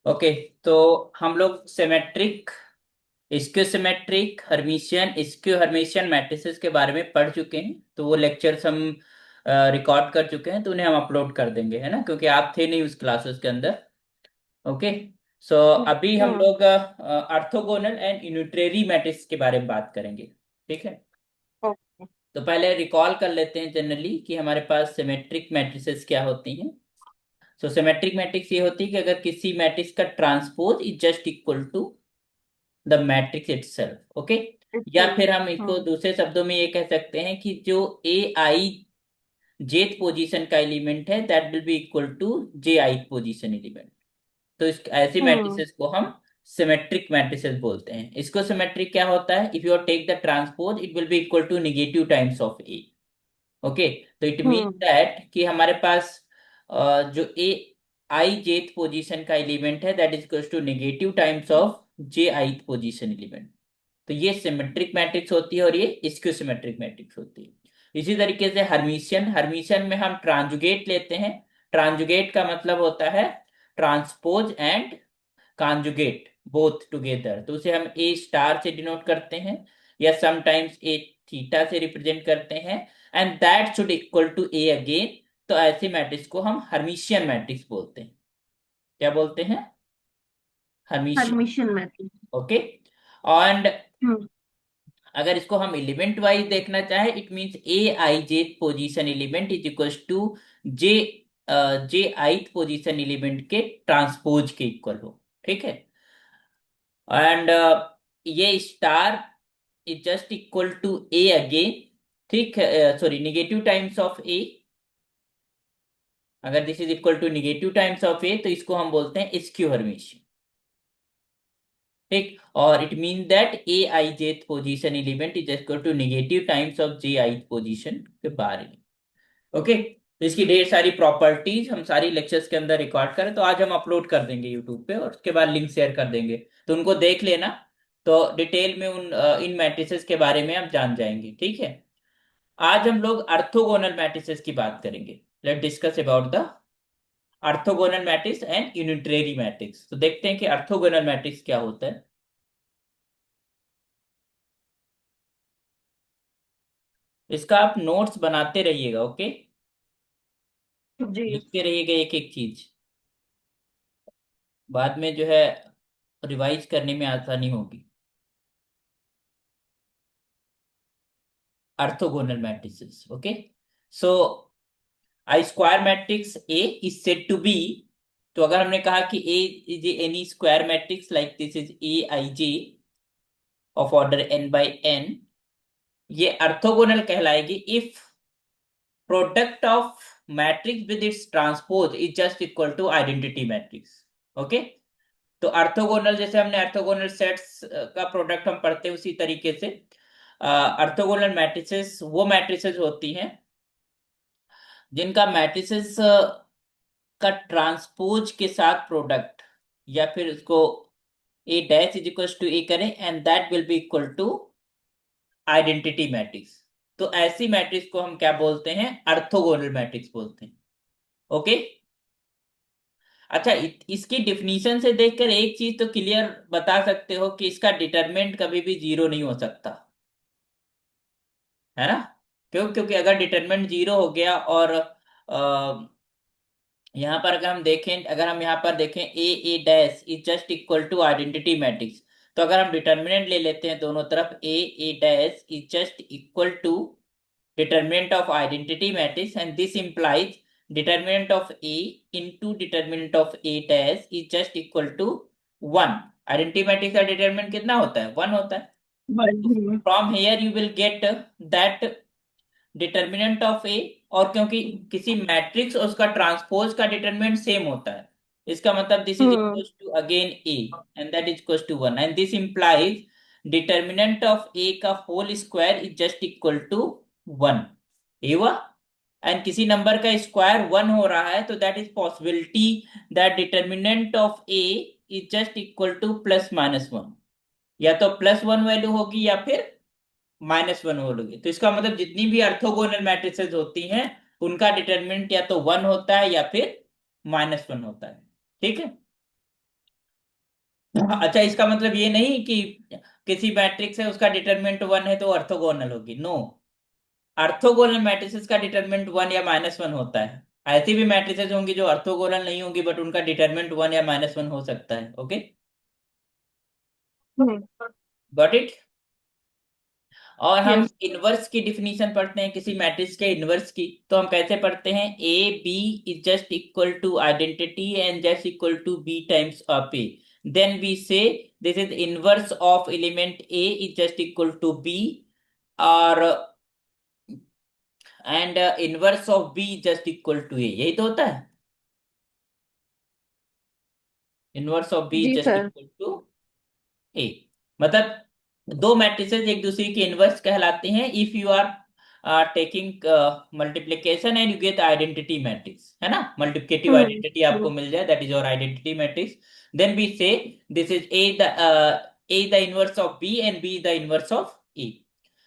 Okay. तो हम लोग symmetric, skew symmetric, Hermitian, skew Hermitian matrices के बारे में पढ़ चुके हैं। तो वो लेक्चर्स हम रिकॉर्ड कर चुके हैं, तो उन्हें हम अपलोड कर देंगे, है ना, क्योंकि आप थे नहीं उस क्लासेस के अंदर। ओके। सो अभी हम हम्म। लोग ऑर्थोगोनल एंड यूनिटरी मैट्रिक्स के बारे में बात करेंगे। ठीक है। ओके। तो पहले रिकॉल कर लेते हैं जनरली कि हमारे पास सिमेट्रिक मैट्रिसेस क्या होती हैं। सो सिमेट्रिक मैट्रिक्स ये होती है कि अगर किसी मैट्रिक्स का transpose is just equal to the matrix itself. Okay. या अच्छा। फिर हम इसको हम्म। दूसरे शब्दों में ये कह सकते हैं कि जो ए आई जेथ पोजीशन का एलिमेंट है that will be equal to j I position element. तो इस ऐसे हम्म। मैट्रिसेस को हम सिमेट्रिक मैट्रिसेस बोलते हैं। इसको सिमेट्रिक क्या होता है, if you take the transpose it will be equal to negative times of A. Okay. तो इट मीन हम्म। दैट कि हमारे पास जो ए आई जेथ पोजीशन का एलिमेंट है that is equal to negative times of j I position element. तो ये symmetric matrix होती है और ये स्क्यू सिमेट्रिक मैट्रिक्स होती है। इसी तरीके से हर्मिशियन, हर्मिशियन में हम ट्रांजुगेट लेते हैं। ट्रांजुगेट का मतलब होता है transpose and conjugate both together. तो उसे हम ए स्टार से डिनोट करते हैं या समटाइम्स ए थीटा से रिप्रेजेंट करते हैं। And that should equal to A again. तो ऐसे मैट्रिक्स को हम हर्मिशियन मैट्रिक्स बोलते हैं। क्या बोलते हैं? Hermitian. Permission matrix. Okay. And hmm. अगर इसको हम एलिमेंट वाइज देखना चाहे it means A I J position element is equal to J J I position element के ट्रांसपोज के इक्वल हो। ठीक है। एंड ये star is just equal to A again. ठीक है, sorry, negative times of A. अगर this is equal to negative times of A तो इसको हम बोलते हैं स्क्यू हर्मिशियन। ठीक। और it mean that A i jth position element is equal to negative times of j I position के बारे में। ओके। तो इसकी ढेर सारी प्रॉपर्टीज हम सारी लेक्चर्स के अंदर रिकॉर्ड करें, तो आज हम अपलोड कर देंगे यूट्यूब पे और उसके बाद लिंक शेयर कर देंगे। तो उनको देख लेना। तो डिटेल में इन मैट्रिसेस के बारे में आप जान जाएंगे। ठीक है। आज हम लोग ऑर्थोगोनल मैट्रिसेस की बात करेंगे। Let discuss about the orthogonal matrix and unitary matrix. तो देखते हैं कि ऑर्थोगोनल मैट्रिक्स क्या होता है। इसका आप नोट्स बनाते रहिएगा। ओके। जी। लिखते रहिएगा एक एक चीज, बाद में जो है रिवाइज करने में आसानी होगी। Orthogonal matrices. Okay. So I square matrix A is said to be. तो अगर हमने कहा कि A is any square matrix like this is A I J of order N by N, ये ऑर्थोगोनल कहलाएगी if product of matrix with its transpose is just equal to identity matrix. Okay. तो orthogonal, जैसे हमने orthogonal sets का product हम पढ़ते हैं उसी तरीके से ऑर्थोगोनल मैट्रिसेस वो मैट्रिसेस होती हैं जिनका मैट्रिसेस का ट्रांसपोज के साथ प्रोडक्ट या फिर उसको A dash is equal to A करें and that will be equal to identity matrix. तो ऐसी मैट्रिक्स को हम क्या बोलते हैं? ऑर्थोगोनल मैट्रिक्स बोलते हैं। ओके। अच्छा, इसकी डिफिनीशन से देखकर एक चीज तो क्लियर बता सकते हो कि इसका डिटरमिनेंट कभी भी जीरो नहीं हो सकता, है ना। क्यों? क्योंकि अगर डिटरमिनेंट जीरो हो गया और यहाँ पर अगर हम देखें, अगर हम यहाँ पर देखें A dash is just equal to identity matrix. तो अगर हम डिटरमिनेंट ले लेते हैं दोनों तरफ, A dash is just equal to determinant of identity matrix and this implies determinant of A into determinant of A dash is just equal to 1। identity matrix का determinant कितना होता है? 1 होता है। हम्म। From here you will get that determinant of A। और क्योंकि किसी matrix और उसका ट्रांसपोज का डिटरमिनेंट सेम होता है, इसका मतलब this is hmm. Equal to again A and that is equal to 1 and this implies determinant of A का whole square is just equal to 1। ये हुआ। एंड किसी नंबर का स्क्वायर 1 हो रहा है तो that is possibility that determinant of A is just equal to +-1। या तो +1 वैल्यू होगी या फिर -1 होगी। तो इसका मतलब जितनी भी ऑर्थोगोनल मैट्रिसेस होती हैं उनका डिटरमिनेंट या तो 1 होता है या फिर -1 होता है। ठीक है। अच्छा, इसका मतलब ये नहीं कि किसी मैट्रिक्स है उसका डिटरमिनेंट वन है तो ऑर्थोगोनल होगी, नो। ऑर्थोगोनल मैट्रिसेस का डिटरमिनेंट वन या -1 होता है। ऐसी भी मैट्रिसेस होंगी जो ऑर्थोगोनल नहीं होंगी बट उनका डिटरमिनेंट वन या -1 हो सकता है। Okay, hmm. Got it. और हम यस। इनवर्स की डिफिनीशन पढ़ते हैं किसी मैट्रिक्स के इनवर्स की, तो हम कैसे पढ़ते हैं? A B is just equal to identity and just equal to B times of A, then we say this is inverse of element A is just equal to B, और and inverse of B just equal to A, यही तो होता है। Inverse of B जी just sir. Equal to A, मतलब दो matrices एक दूसरे के इनवर्स कहलाते हैं if you are taking multiplication and you get identity matrix, है ना, मल्टीप्लिकेटिव आइडेंटिटी आपको हम्म। मिल जाए, that is your identity matrix. Then we say this is A the inverse of B and B the inverse of A.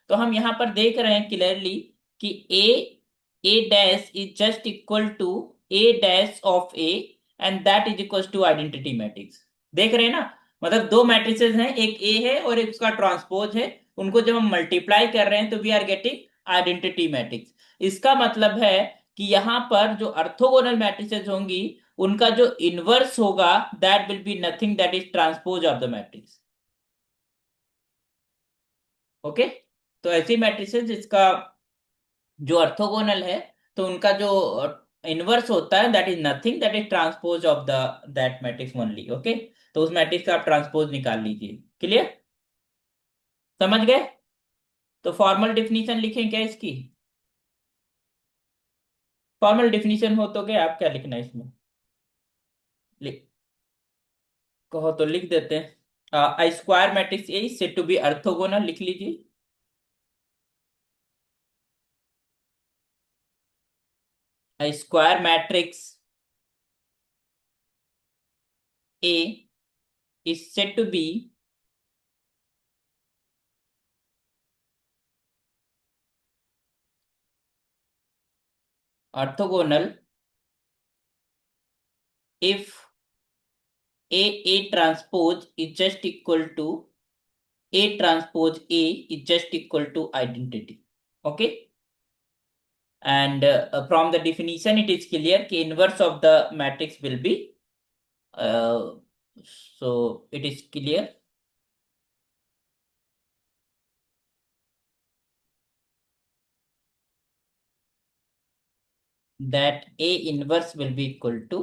तो हम यहां पर देख रहे हैं क्लियरली कि A dash is just equal to A dash of A and that is equal to identity matrix. देख रहे हैं ना, मतलब दो मैट्रिसेस हैं, एक ए है और एक उसका ट्रांसपोज है, उनको जब हम मल्टीप्लाई कर रहे हैं तो we are getting identity matrix. इसका मतलब है कि यहां पर जो ऑर्थोगोनल मैट्रिसेस होंगी उनका जो इनवर्स होगा that will be nothing that is transpose of the matrix. Okay, तो ऐसी मैट्रिसेस जिसका जो ऑर्थोगोनल है तो उनका जो इनवर्स होता है that is nothing that is transpose of the that matrix only. Okay, तो उस मैट्रिक्स का आप ट्रांसपोज निकाल लीजिए। क्लियर, समझ गए? तो फॉर्मल डिफिनीशन लिखें क्या इसकी? फॉर्मल डिफिनीशन हो तो क्या, आप क्या लिखना है इसमें? लिख, कहो तो लिख देते हैं। I square matrix A is said to be orthogonal, लिख लीजिए। I square matrix A is said to be orthogonal if A transpose is just equal to A transpose A is just equal to identity. Okay, and from the definition it is clear कि inverse of the matrix will be uh, so it is clear that A inverse will be equal to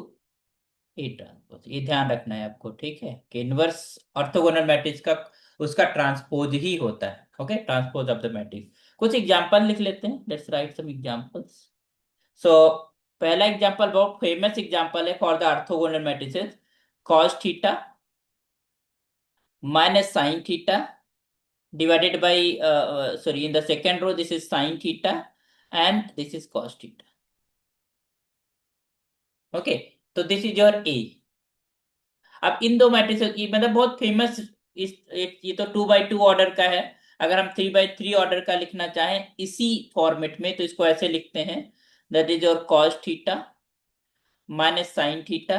A transpose। ये ध्यान रखना है आपको, ठीक है, कि inverse orthogonal matrix का उसका ट्रांसपोज ही होता है। Okay, transpose of the matrix. कुछ एग्जांपल लिख लेते हैं, लेट्स राइट सम एग्जांपल्स। सो पहला एग्जांपल बहुत फेमस एग्जांपल है for the orthogonal matrices, cos theta minus sin theta divided by sorry, in the second row this is sin theta and this is cos theta। Okay, तो this is your ए। अब इन दो matrices की मतलब बहुत famous, इस ये तो 2x2 order का है। अगर हम 3x3 ऑर्डर का लिखना चाहें इसी फॉर्मेट में तो इसको ऐसे लिखते हैं, that is your cos theta minus sin theta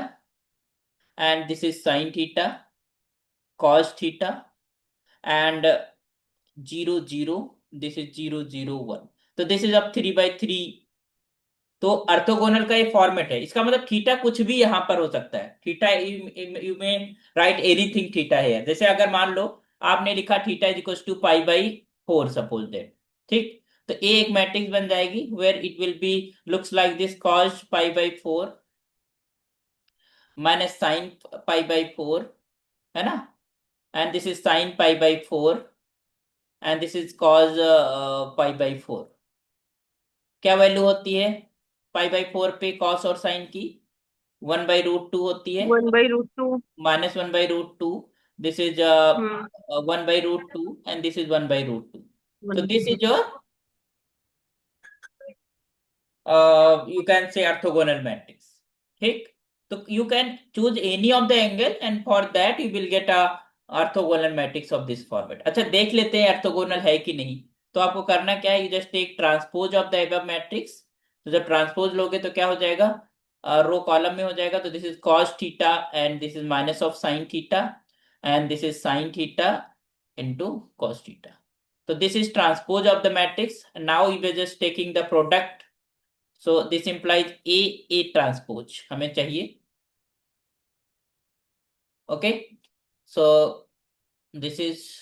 and this is sin theta cos theta and 0 0, this is 0 0 1। तो दिस इज अब 3x3। तो ऑर्थोगोनल का ये फॉर्मेट है, इसका मतलब थीटा कुछ भी यहां पर हो सकता है। Theta you may write anything theta है, जैसे अगर मान लो आपने लिखा theta is equal to π/4 suppose that, ठीक, तो ये एक मैट्रिक्स बन जाएगी where it will be looks like this cos π/4 minus sin π/4, है ना, and this is sin π/4 and this is cos π/4। क्या वैल्यू होती है π/4 पे cos और sin की? 1/√2 होती है, 1/√2। -1/√2। This is hmm. 1/√2 and this is 1/√2। तो this is 1/√2। Your you can say orthogonal matrix, ठीक। तो you can choose any of the angle and for that you will get a orthogonal matrix of this format। अच्छा, देख लेते हैं orthogonal है कि नहीं। तो आपको करना क्या है, you just take transpose of the above matrix। तो जब ट्रांसपोज लोगे तो क्या हो जाएगा, रो कॉलम में हो जाएगा, तो this is cos theta and this is minus of sin theta and this is sine theta into cos theta. So this is transpose of the matrix. Now we are just taking the product. So this implies A transpose हमें चाहिए. Okay. So this is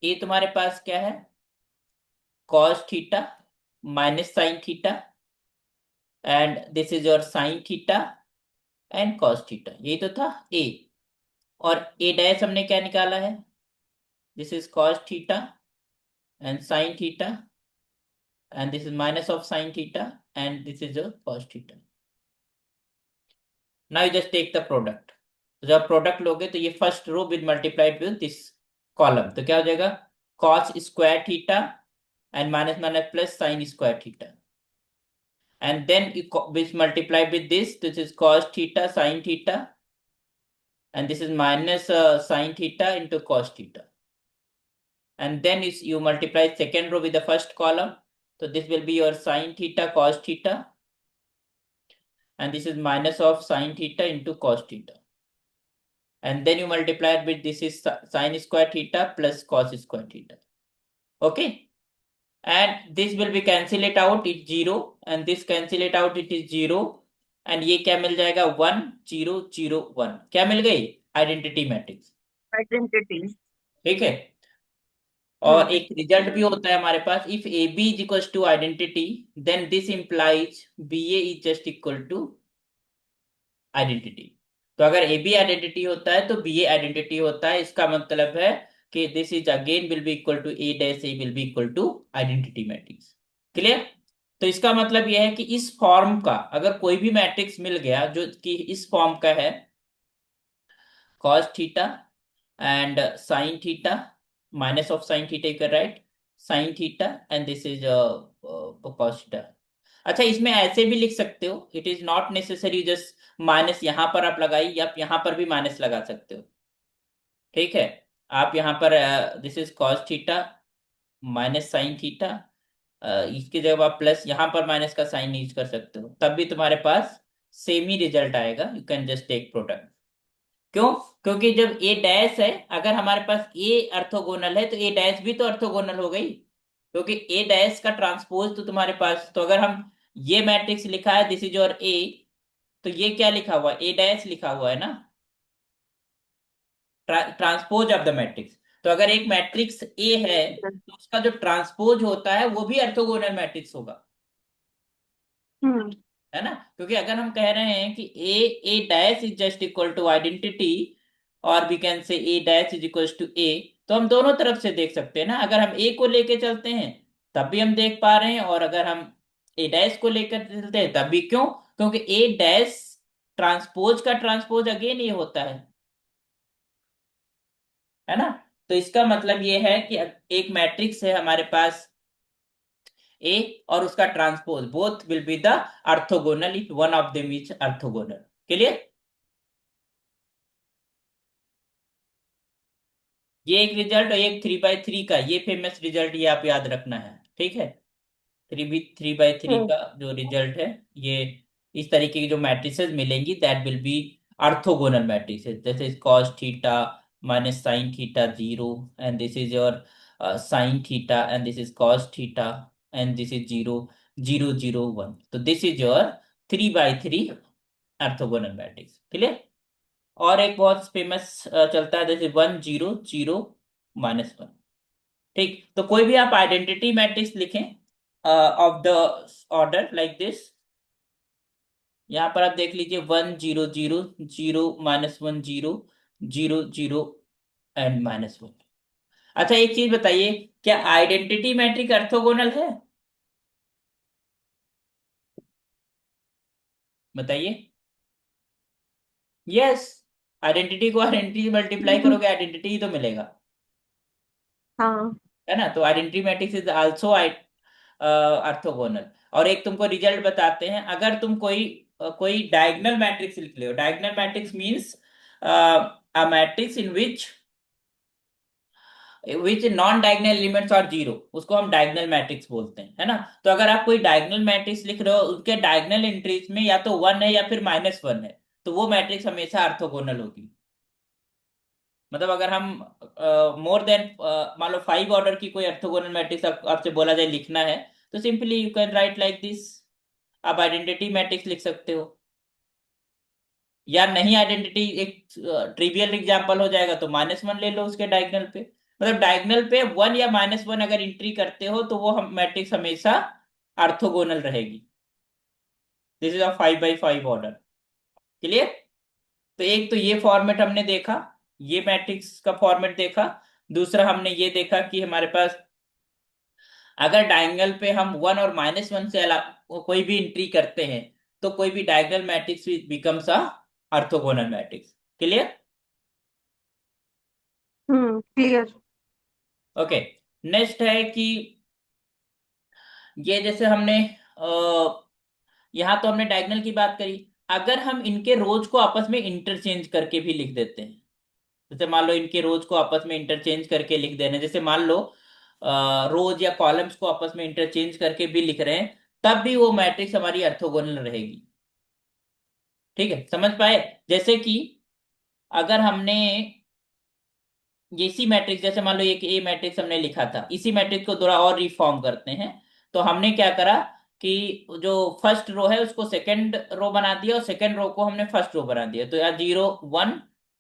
A तुम्हारे पास क्या है? Cos theta minus sin theta, and this is your sin theta and cos theta. यही तो था A. और A dash हमने क्या निकाला है? This is cos theta and sin theta, and this is minus of sin theta, and this is your cos theta. Now you just take the product. तो जब प्रोडक्ट लोगे तो ये first row with multiplied with this column, तो क्या हो जाएगा? cos square theta and minus minus plus sin square theta, and then you which multiply with this is cos theta sin theta, and this is minus sin theta into cos theta, and then is you multiply second row with the first column, so this will be your sin theta cos theta, and this is minus of sin theta into cos theta, and then you multiply it with this is sin square theta plus cos square theta. Okay, and this will be cancel it out, it's 0, and this cancel it out, it is 0, and ये क्या मिल जाएगा? 1 0 0 1. क्या मिल गई? Identity matrix. Identity. ठीक है. और एक रिजल्ट भी होता है हमारे पास, if A B is equal to identity then this implies B A is just equal to identity. तो अगर ए बी आइडेंटिटी होता है तो बी ए आइडेंटिटी होता है. इसका मतलब है कि this is again will be equal to A dash A will be equal to identity matrix. Clear? तो इसका मतलब यह है कि इस फॉर्म का अगर कोई भी मैट्रिक्स मिल गया जो कि इस फॉर्म का है, cos theta and sin theta minus of sin theta you can write sin theta and this is cos theta. अच्छा, इसमें ऐसे भी लिख सकते हो, it is not necessary just minus यहां पर आप लगाई, या आप यहां पर भी माइनस लगा सकते हो. ठीक है. आप यहां पर this is cos theta minus sin theta, इसकी जगह आप प्लस यहां पर माइनस का साइन यूज कर सकते हो, तब भी तुम्हारे पास सेम ही रिजल्ट आएगा. You can just tech product. क्यों? क्योंकि जब ए डैश है, अगर हमारे पास ए अर्थोगोनल है तो ए डैश भी तो अर्थोगोनल हो गई, क्योंकि ए डैश का ट्रांसपोज तो तुम्हारे पास, तो अगर हम ये मैट्रिक्स लिखा है दिस इज योर ए, तो ये क्या लिखा हुआ है? ए डैश लिखा हुआ है ना, ट्रांसपोज ऑफ द मैट्रिक्स. तो अगर एक मैट्रिक्स ए है तो उसका जो ट्रांसपोज होता है वो भी अर्थोगोनल मैट्रिक्स होगा, हम्म. है ना? क्योंकि अगर हम कह रहे हैं कि A dash is just equal to identity, और we can say A dash is equal to A, तो हम दोनों तरफ से देख सकते हैं ना. अगर हम ए को लेके चलते हैं तब भी हम देख पा रहे हैं, और अगर हम ए डैश को लेकर चलते हैं तब भी. क्यों? क्योंकि ए डैश ट्रांसपोज का ट्रांसपोज अगेन ये होता है ना? तो इसका मतलब ये है कि एक मैट्रिक्स है हमारे पास ए और उसका transpose both will be the orthogonal if one of them is orthogonal. Clear? ये एक रिजल्ट, और एक 3/3 का ये फेमस रिजल्ट, ये आप याद रखना है. ठीक है. 3/3 का जो रिजल्ट है ये, इस तरीके की जो मैट्रिसेस मिलेंगी that will B orthogonal matrices. जैसे cos theta minus sin theta 0, and this is your sin theta, and this is cos theta, and this is 0 0 0 1. तो this is your 3/3 orthogonal matrix. Clear? और एक बहुत famous चलता है जैसे 1 0 0 -1. ठीक. तो कोई भी आप आइडेंटिटी मैट्रिक्स लिखें of the order like this, यहां पर आप देख लीजिए 1 0 0 0 -1 0 0 0 एंड -1. अच्छा, एक चीज बताइए, क्या आइडेंटिटी मैट्रिक ऑर्थोगोनल है? बताइए. यस. आइडेंटिटी को आइडेंटिटी मल्टीप्लाई करोगे आइडेंटिटी ही तो मिलेगा, हाँ. है ना? तो identity matrix is also orthogonal. और एक तुमको रिजल्ट बताते हैं, अगर तुम कोई डायगोनल मैट्रिक्स लिख ले. Diagonal matrix means a matrix in which non diagonal elements are zero, उसको हम डायगोनल मैट्रिक्स बोलते हैं, है ना? तो अगर आप कोई डायगोनल मैट्रिक्स लिख रहे हो, उसके डायगोनल एंट्रीज में या तो 1 है या फिर -1 है, तो वो मैट्रिक्स हमेशा ऑर्थोगोनल होगी. मतलब अगर हम मोर देन मान लो 5 ऑर्डर की कोई ऑर्थोगोनल मैट्रिक्स आपसे बोला जाए लिखना है, तो simply you can write like this. आप आइडेंटिटी मैट्रिक्स लिख सकते हो, या नहीं आइडेंटिटी एक ट्रिवियल एग्जांपल हो जाएगा तो -1 ले लो उसके डायगोनल पे। मतलब डायगोनल पे 1 या -1 अगर एंट्री करते हो तो वो हम मैट्रिक्स हमेशा ऑर्थोगोनल रहेगी। This is a 5 by 5 order. Clear? तो एक तो ये फॉर्मेट हमने देखा, ये मैट्रिक्स का फॉर्मेट देखा। दूसरा हमने ये देखा कि हमारे पास अगर डायगोनल पे हम 1 और -1 से अलावा कोई भी एंट्री करते हैं तो कोई भी diagonal matrix becomes a orthogonal matrix. Clear? Clear. Okay. Next है कि ये जैसे हमने यहाँ तो हमने डायगोनल की बात करी। अगर हम इनके रोज को आपस में इंटरचेंज करके भी लिख देते हैं, जैसे मान लो इनके रोज को आपस में इंटरचेंज करके लिख देना, जैसे मान लो रोज या कॉलम्स को आपस में इंटरचेंज करके भी लिख रहे हैं, तब भी वो मैट्रिक्स हमारी ऑर्थोगोनल रहेगी। ठीक है, समझ पाए? जैसे कि अगर हमने ये इसी मैट्रिक्स, जैसे मान लो एक ए मैट्रिक्स हमने लिखा था, इसी मैट्रिक्स को थोड़ा और रिफॉर्म करते हैं। तो हमने क्या करा कि जो फर्स्ट रो है उसको सेकंड रो बना दिया, और सेकंड रो को हमने फर्स्ट रो बना दिया। तो यार 0 1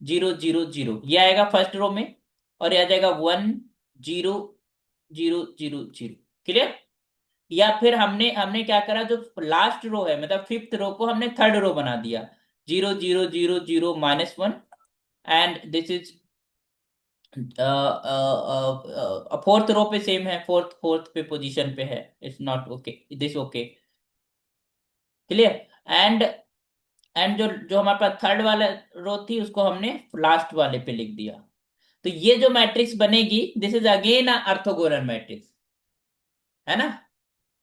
0 0 0 ये आएगा फर्स्ट रो में, और यह आ जाएगा 1 0 0 0 0। क्लियर? या फिर हमने हमने क्या करा, जो लास्ट रो है मतलब फिफ्थ रो को हमने थर्ड रो बना दिया, 0 0 0 0 -1। And this is fourth row पे सेम है, फोर्थ फोर्थ पे पोजीशन पे है। It's not okay, this okay. Clear? And and जो जो हमारे पास थर्ड वाला रो थी उसको हमने लास्ट वाले पे लिख दिया। तो ये जो मैट्रिक्स बनेगी this is again orthogonal matrix, है ना?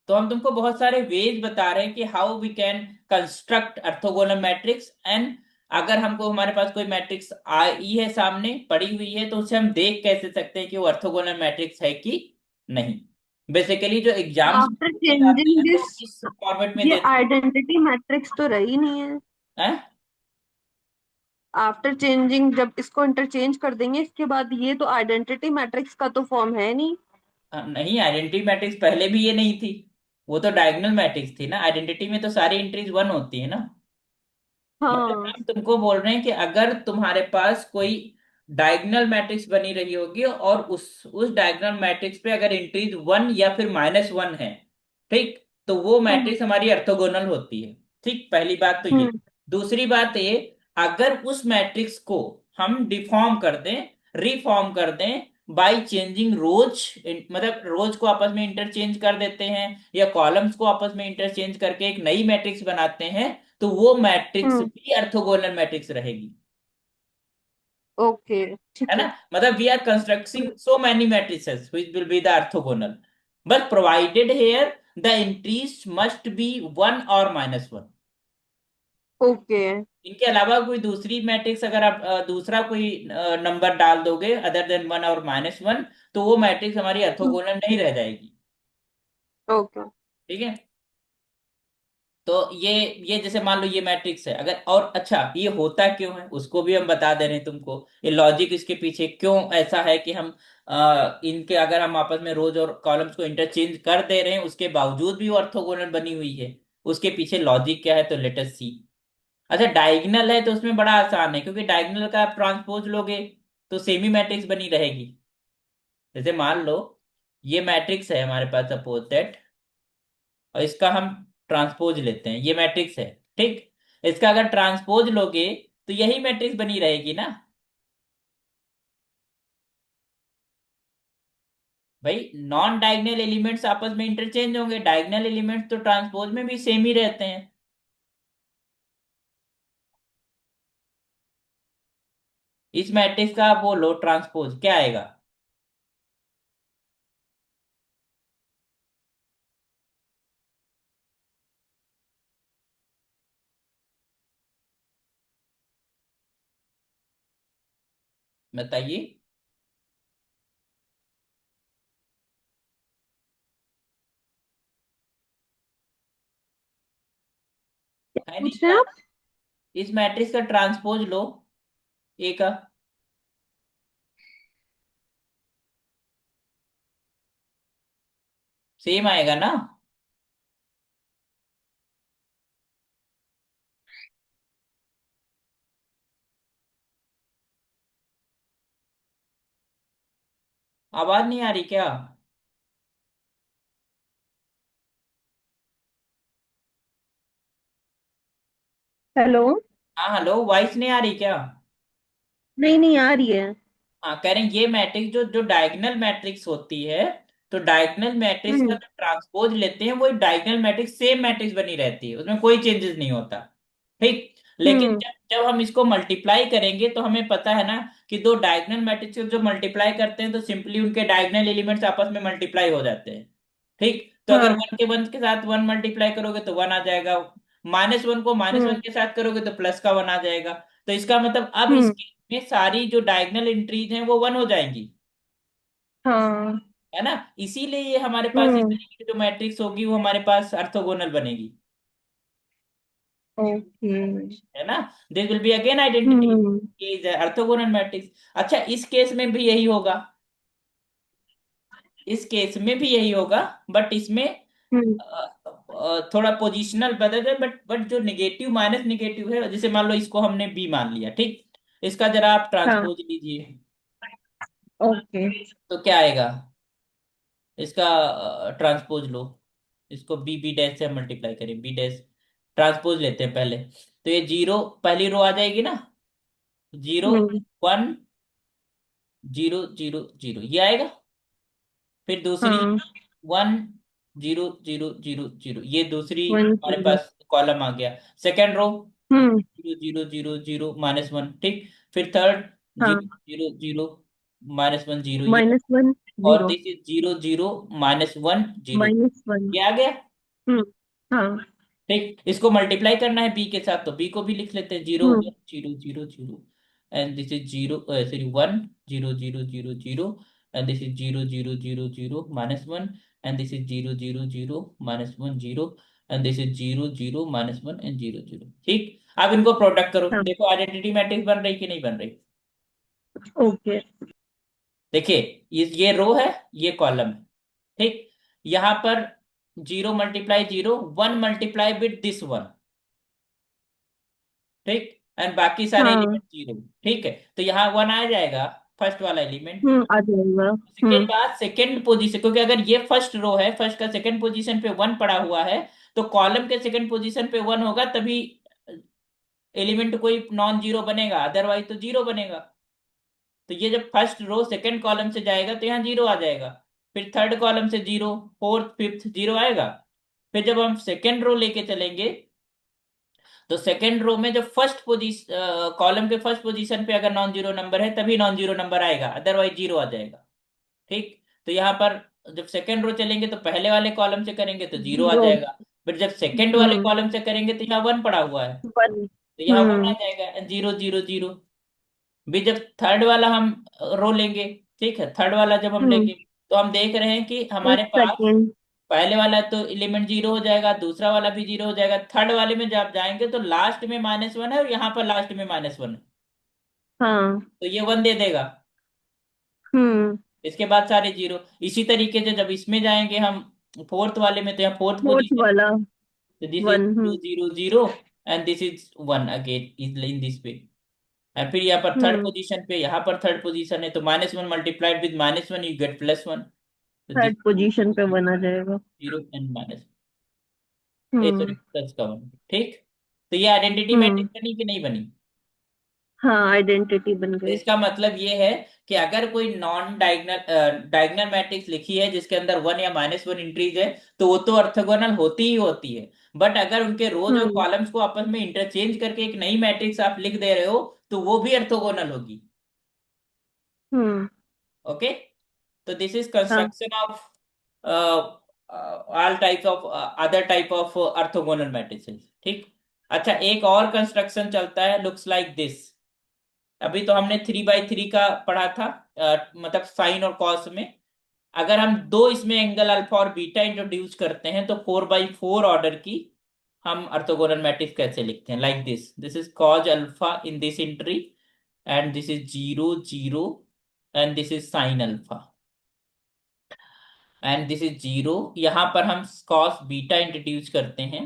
तो हम तुमको बहुत सारे वेज बता रहे हैं कि how we can construct orthogonal matrix. And अगर हमको हमारे पास कोई मैट्रिक्स आई है सामने पड़ी हुई है तो उसे हम देख कैसे सकते हैं कि वो ऑर्थोगोनल मैट्रिक्स है कि नहीं। बेसिकली जो एग्जाम्स आफ्टर आते चेंजिंग हैं वो दिस, इस फॉर्मेट में ये देते आइडेंटिटी मैट्रिक्स तो रही नहीं है। हैं। आफ्टर चेंजिंग जब इसको इंटरचेंज कर देंगे इसके बाद ये तो आइडेंटिटी मैट्रिक्स का तो फॉर्म है नहीं। नहीं, आइडेंटिटी मैट्रिक्स पहले भी ये नहीं थी, वो तो डायगोनल मैट्रिक्स थी ना। आइडेंटिटी में तो सारी एंट्रीज 1 होती है ना। मतलब हाँ। हम तुमको बोल रहे हैं कि अगर तुम्हारे पास कोई डायगोनल मैट्रिक्स बनी रही होगी और उस डायगोनल मैट्रिक्स पे अगर एंट्रीज 1 या फिर -1 है, ठीक, तो वो हम्म। मैट्रिक्स हमारी ऑर्थोगोनल होती है। ठीक, पहली बात तो ये। हम्म। दूसरी बात ये, अगर उस मैट्रिक्स को हम डिफॉर्म कर दें, रिफॉर्म कर दें बाय चेंजिंग रोज, मतलब रोज को आपस में इंटरचेंज कर देते हैं या कॉलम्स को आपस में इंटरचेंज करके एक नई मैट्रिक्स बनाते हैं, तो वो मैट्रिक्स हम्म। भी ऑर्थोगोनल मैट्रिक्स रहेगी। ओके। है ठीक ना? है। मतलब we are constructing hmm. So many matrices which will be the orthogonal, but provided here the entries must be 1 और -1। ओके। इनके अलावा कोई दूसरी मैट्रिक्स अगर आप दूसरा कोई नंबर डाल दोगे अदर देन 1 और -1, तो वो मैट्रिक्स हमारी ऑर्थोगोनल नहीं रह जाएगी। ओके। ठीक है? तो ये जैसे मान लो ये मैट्रिक्स है अगर, और अच्छा ये होता क्यों है उसको भी हम बता दे रहे हैं तुमको, ये लॉजिक इसके पीछे क्यों ऐसा है कि हम इनके अगर हम आपस में रोज और कॉलम्स को इंटरचेंज कर दे रहे हैं उसके बावजूद भी वो ऑर्थोगोनल बनी हुई है, उसके पीछे लॉजिक क्या है, तो लेट अस सी। अच्छा, डायगोनल है तो उसमें बड़ा आसान है, क्योंकि डायगोनल का आप ट्रांसपोज लोगे तो सेमी मैट्रिक्स बनी रहेगी। जैसे मान लो ये मैट्रिक्स है हमारे पास, सपोज दैट, और इसका हम ट्रांसपोज लेते हैं, ये मैट्रिक्स है। ठीक, इसका अगर ट्रांसपोज लोगे तो यही मैट्रिक्स बनी रहेगी ना। भाई नॉन डायगोनल एलिमेंट्स आपस में इंटरचेंज होंगे, डायगोनल एलिमेंट्स तो ट्रांसपोज में भी सेम ही रहते हैं। इस मैट्रिक्स का आप बोलो ट्रांसपोज क्या आएगा? बताइए। है नहीं पूछ रहे हैं क्या? आप? इस मैट्रिक्स का ट्रांसपोज लो, ए का। सेम आएगा ना? आवाज नहीं आ रही क्या? हेलो। हाँ हेलो, वॉइस नहीं आ रही क्या? नहीं नहीं आ रही है। हाँ, कह रहे हैं ये मैट्रिक्स जो जो डायगोनल मैट्रिक्स होती है, तो डायगोनल मैट्रिक्स का हम्म। जो ट्रांसपोज लेते हैं वही डायगोनल मैट्रिक्स सेम मैट्रिक्स बनी रहती है, उसमें कोई चेंजेस नहीं होता। ठीक। लेकिन हम्म। जब जब हम इसको मल्टीप्लाई करेंगे तो हमें पता है ना कि दो डायगोनल मैट्रिक्स जो मल्टीप्लाई करते हैं तो सिंपली उनके डायगोनल एलिमेंट्स आपस में मल्टीप्लाई हो जाते हैं। ठीक, तो अगर हाँ। वन के साथ वन मल्टीप्लाई करोगे तो वन आ जाएगा, -1 को -1 हम्म। के साथ करोगे तो प्लस का वन आ जाएगा। तो इसका मतलब अब हम्म। इसके में सारी जो डायगोनल एंट्रीज हैं वो वन हो जाएंगी, हाँ। है ना? इसीलिए ये हमारे पास इस हम्म। तरीके की जो मैट्रिक्स होगी वो हमारे पास ऑर्थोगोनल बनेगी, ओके। है ना? This will be again identity hmm. Is orthogonal matrix. अच्छा, इस केस में भी यही होगा, इस केस में भी यही होगा, बट इसमें हम्म। थोड़ा पोजिशनल बदल है, बट जो निगेटिव माइनस निगेटिव है, जैसे मान लो इसको हमने बी मान लिया, ठीक, इसका जरा आप हाँ। ट्रांसपोज लीजिए। ओके। तो क्या आएगा? इसका ट्रांसपोज लो, इसको बी बी डैश से मल्टीप्लाई करें, बी डैश ट्रांसपोज लेते हैं पहले। तो ये जीरो, पहली रो आ जाएगी ना, 0 1 0 0 0, ये आएगा। फिर दूसरी हाँ। 1 0 0 0 0, ये दूसरी वन हमारे जीरो। पास कॉलम आ गया। सेकेंड रो हम्म। 0 0 0 0 -1, ठीक। फिर थर्ड हाँ। 0 0 0 -1 0, ये। -1 और 0। This is 0 0 -1 0, -1। ये आ गया। हम्म। हाँ। ठीक, इसको मल्टीप्लाई करना है बी के साथ, तो बी को भी लिख लेते हैं, 0 1 0 0 0, and this is 0 sorry 1 0 0 0 0, and this is 0 0 0 0 0 -1, and this is 0 0 0 -1 0, and this is 0 0 -1 and 0 0। ठीक, अब इनको प्रोडक्ट करो, हाँ। देखो आइडेंटिटी मैट्रिक्स बन रही कि नहीं बन रही। ओके। देखिए, ये रो है, ये कॉलम है, ठीक। यहां पर 0 × 0 1 विद दिस वन, ठीक, एंड बाकी सारे हाँ। Element zero. ठीक है, तो यहाँ वन आ जाएगा, फर्स्ट वाला एलिमेंट। आ जाएगा। उसके बाद सेकंड पोजीशन, क्योंकि अगर ये फर्स्ट रो है, फर्स्ट का सेकंड पोजीशन पे वन पड़ा हुआ है, तो कॉलम के सेकंड पोजीशन पे वन होगा तभी एलिमेंट कोई नॉन जीरो बनेगा, अदरवाइज तो जीरो बनेगा। तो ये जब फर्स्ट रो सेकंड कॉलम से जाएगा तो यहाँ जीरो आ जाएगा, फिर थर्ड कॉलम से जीरो, फोर्थ फिफ्थ जीरो आएगा। फिर जब हम सेकंड रो लेके चलेंगे तो सेकंड रो में जब फर्स्ट पोजीशन, कॉलम के फर्स्ट पोजीशन पे अगर नॉन जीरो नंबर है तभी नॉन जीरो नंबर आएगा, अदरवाइज जीरो आ जाएगा। ठीक, तो यहाँ पर जब सेकंड रो चलेंगे तो पहले वाले कॉलम से करेंगे तो जीरो आ 0। जाएगा, फिर जब सेकंड वाले हम्म। कॉलम से करेंगे तो यहाँ वन पड़ा हुआ है, 1। तो यहाँ वन आ हम्म। जाएगा, 0 0 0। भी जब थर्ड वाला हम रो लेंगे, ठीक है, थर्ड वाला जब हम हम्म। लेंगे तो हम देख रहे हैं कि तो हमारे पास सेकंड। पहले वाला तो एलिमेंट जीरो हो जाएगा, दूसरा वाला भी जीरो हो जाएगा, थर्ड वाले में जब जाएंगे तो लास्ट में -1 है और यहाँ पर लास्ट में -1 है, हाँ। तो ये वन दे देगा। हम्म। इसके बाद सारे जीरो। इसी तरीके से जब इसमें जाएंगे हम फोर्थ वाले में, तो यहाँ फोर्थ फोर्थ पोजीशन, वाला तो this is 1। 0 0 0, and this is one again is in this way. And फिर यहाँ पर थर्ड हम्म। पोजीशन पे, यहाँ पर थर्ड पोजीशन है तो -1 × विद -1 यू गेट +1, तो दिस थर्ड पोजीशन पे 1 आ जाएगा। 0 and minus, A sorry hmm. Plus का 1। ठीक, तो ये आइडेंटिटी हम्म। मैट्रिक्स बनी कि नहीं बनी? हाँ आइडेंटिटी बन तो गई। इसका मतलब ये है कि अगर कोई नॉन डायगनल डायगनल मैट्रिक्स लिखी है जिसके अंदर वन या -1 इंट्रीज है, तो वो तो ऑर्थोगोनल होती ही होती है। बट अगर उनके रोज और हम्म। कॉलम्स को आपस में इंटरचेंज करके एक नई मैट्रिक्स आप लिख दे रहे हो तो वो भी ऑर्थोगोनल होगी। हम्म। ओके, तो दिस इज हाँ। Construction of all types of other type of orthogonal matrices. ठीक। अच्छा, एक और कंस्ट्रक्शन चलता है, लुक्स लाइक दिस। अभी तो हमने 3 बाई 3 का पढ़ा था, मतलब साइन और कॉस में। अगर हम दो इसमें एंगल अल्फा और बीटा इंट्रोड्यूस करते हैं तो 4 बाई 4 ऑर्डर की हम ऑर्थोगोनल मैट्रिक्स कैसे लिखते हैं, like this, this is cos alpha in this entry, and this is 0 0, and this is sine alpha. And this is zero. यहाँ पर हम कॉस बीटा इंट्रोड्यूस करते हैं,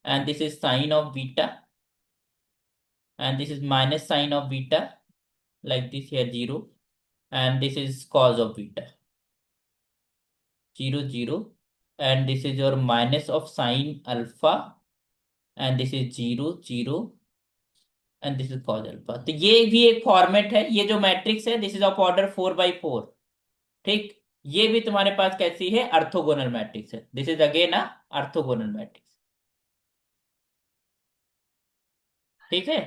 and this is sine of beta, and this is minus sine of beta, like this here 0, and this is cos of beta, 0 0, and this is your minus of sine alpha, and this is 0 0, and this is cos alpha। तो ये भी एक format है, ये जो matrix है this is of order 4 by 4। ठीक, ये भी तुम्हारे पास कैसी है, ऑर्थोगोनल मैट्रिक्स है, this is again a orthogonal matrix. ठीक है,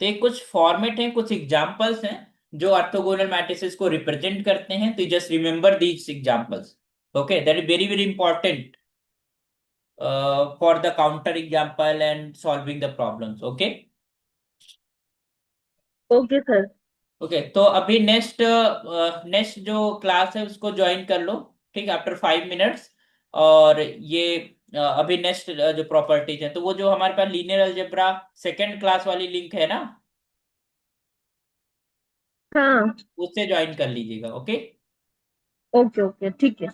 तो ये कुछ फॉर्मेट हैं, कुछ एग्जांपल्स हैं जो ऑर्थोगोनल मैट्रिसेस को रिप्रेजेंट करते हैं, तो just remember these examples. Okay, that is very very important for the counter example and solving the problems. Okay. Okay sir. Okay, तो अभी नेक्स्ट नेक्स्ट जो क्लास है उसको ज्वाइन कर लो, ठीक, आफ्टर 5 मिनट्स। और ये अभी नेक्स्ट जो प्रॉपर्टीज है, तो वो जो हमारे पास लीनियर अलजेब्रा सेकंड क्लास वाली लिंक है ना, हाँ। उससे ज्वाइन कर लीजिएगा। ओके। ओके ओके ठीक है।